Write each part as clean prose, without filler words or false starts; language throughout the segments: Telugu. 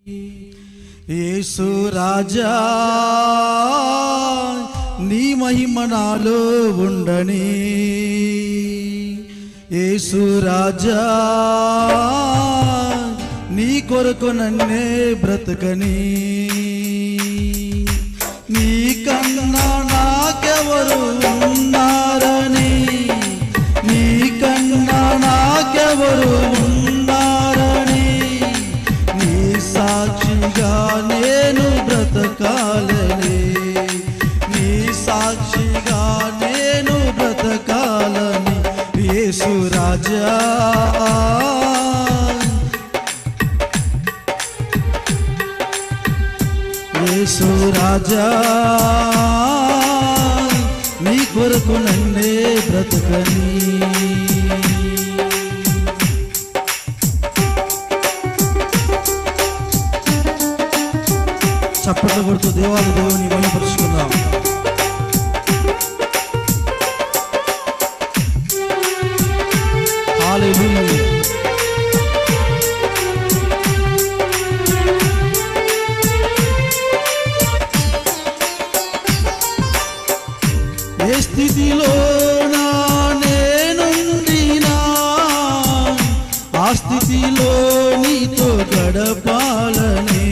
యేసు రాజా నీ మహిమ నాలో ఉండని, యేసు రాజా నీ కొరకు నన్నే బ్రతకని, నీ కన్నా నాకెవరు ఉన్నారని, నీ కన్నా నాకెవరు ఉన్నారని, నీ సాక్షిగా నేను బ్రతకాలని, నీ సాక్షిగా నేను బ్రతకాలని. యేసు రాజా యేసు రాజా నీ కొరకు నన్నే బ్రతకని. చప్పట్లు కొడుతూ దేవాది దేవుని మహిమపరుచుకుందాం. హల్లెలూయా. ఏ స్థితిలో నేనుండినా ఆ స్థితిలో నీతో గడపాలని,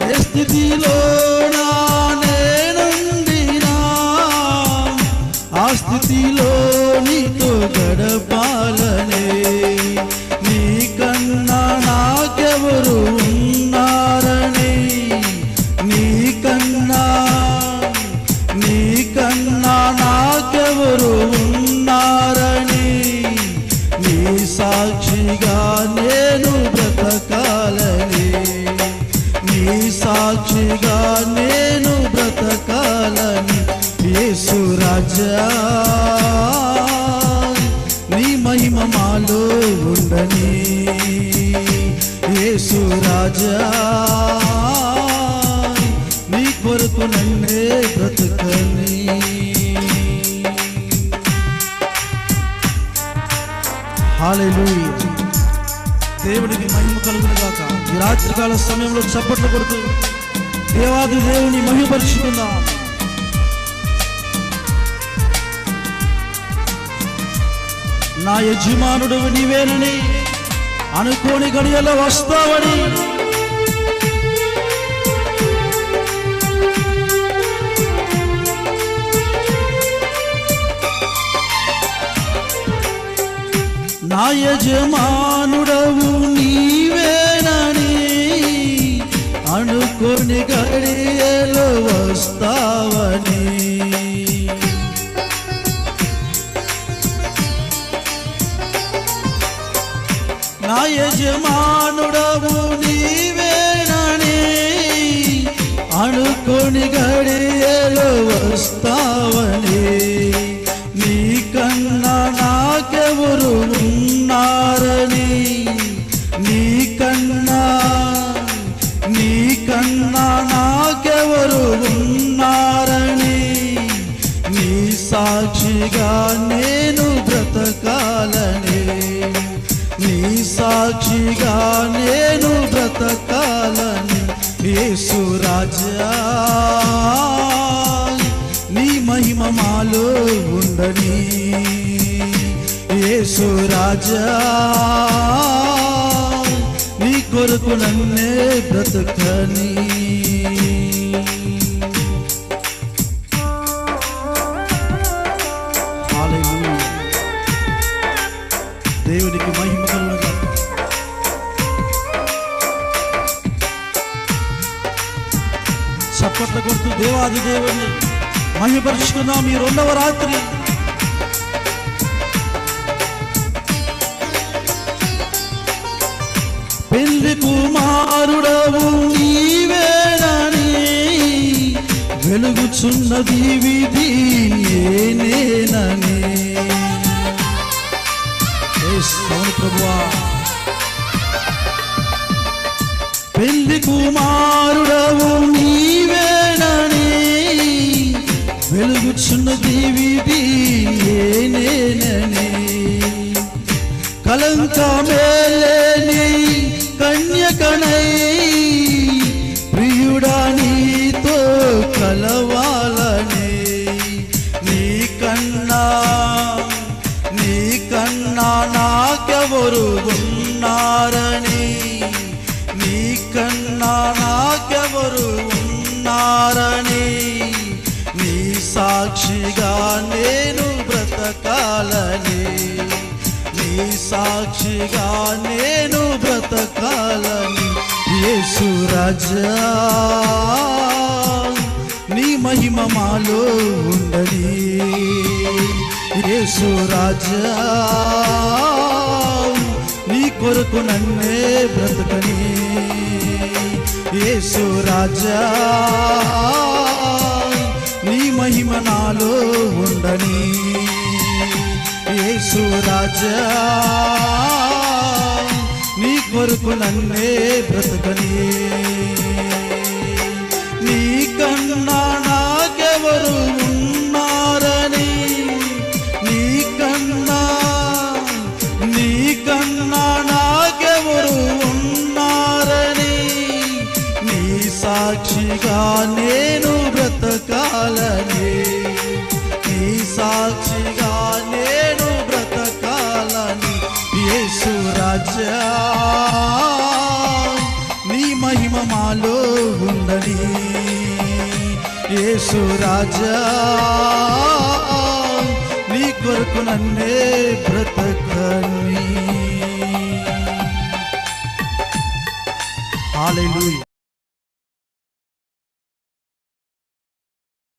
ఏ స్థితిలో నేనుండినా ఆ స్థితిలో నీతో గడపాలని, నీ కన్నా నాకెవరు ఉన్నారని, నీ కన్నా నాకెవరు ఉన్నారని, నీ సాక్షిగా నేను బ్రతకాలని, నీ సాక్షిగా నేను బ్రతకాలని. యేసు రాజా నీ మహిమ మాలో ఉండని, యేసు రాజా నీ కొరకు నన్నే బ్రతకని. హల్లెలూయా. దేవునికి మహిమ కలుగును గాక. ఈ రాత్రికాల సమయంలో చప్పట్లు కొడుతూ దేవాది దేవుని మహిమపరుచుకుందాం. నా యజమానుడు నీవేనని అనుకోని గడియలో వస్తావని, నా యజమానుడవు నీవేనని అనుకోని గడియలో వస్తావని, నా యజమానుడవు నీవేనని అనుకోని గడియలో వస్తావని, నీ కన్నా నాకెవరు ఉన్నారని, నీ కన్నా నాకెవరు ఉన్నారని, నీ సాక్షిగా నేను బ్రతకాలని, నీ సాక్షిగా నేను బ్రతకాలని. యేసు రాజా నీ మహిమ మాలో ఉండని, యేసు రాజా నీ కొరకు నన్నే బ్రతకని. హల్లెలూయా. దేవునికి మహిమ కలుగును గాక. చప్పట్లు కొడుతూ దేవాది దేవుని మహిమపరుచుకుందాం. ఈ రెండవ రాత్రి పెళ్లి కుమారుడవు నీవేనని వెలుగుచున్నది విధి నేనేనని. ప్రభువా పెళ్లి కుమారుడవు నీవేనని వెలుగుచున్నది విధి నేనేనని. కలంకమేలేని కన్యకనై ప్రియుడా నీతో కలవాలని నీకన్నా నాకెవరు ఉన్నారని నీకన్నా నాకెవరు ఉన్నారని నీ సాక్షిగా నేను బ్రతకాలని నీ సాక్షిగా నేను బ్రతకాలని యేసు రాజా నీ మహిమ మాలో ఉండని యేసు రాజా నీ కొరకు నన్నే బ్రతకని యేసు రాజా నీ మహిమ నాలో ఉండని యేసు రాజా నీ కొరకు నన్నే బ్రతకని నీకన్నా నాకెవరు ఉన్నారని నీకన్నా నాకెవరు ఉన్నారని నీ సాక్షిగా నేను బ్రతకాలని నీ సాక్షిగా నేను బ్రతకాలని యేసు రాజా నీ మహిమ మాలో ఉండని యేసు రాజా నీ కొరకు నన్నే బ్రతకని హల్లెలూయా.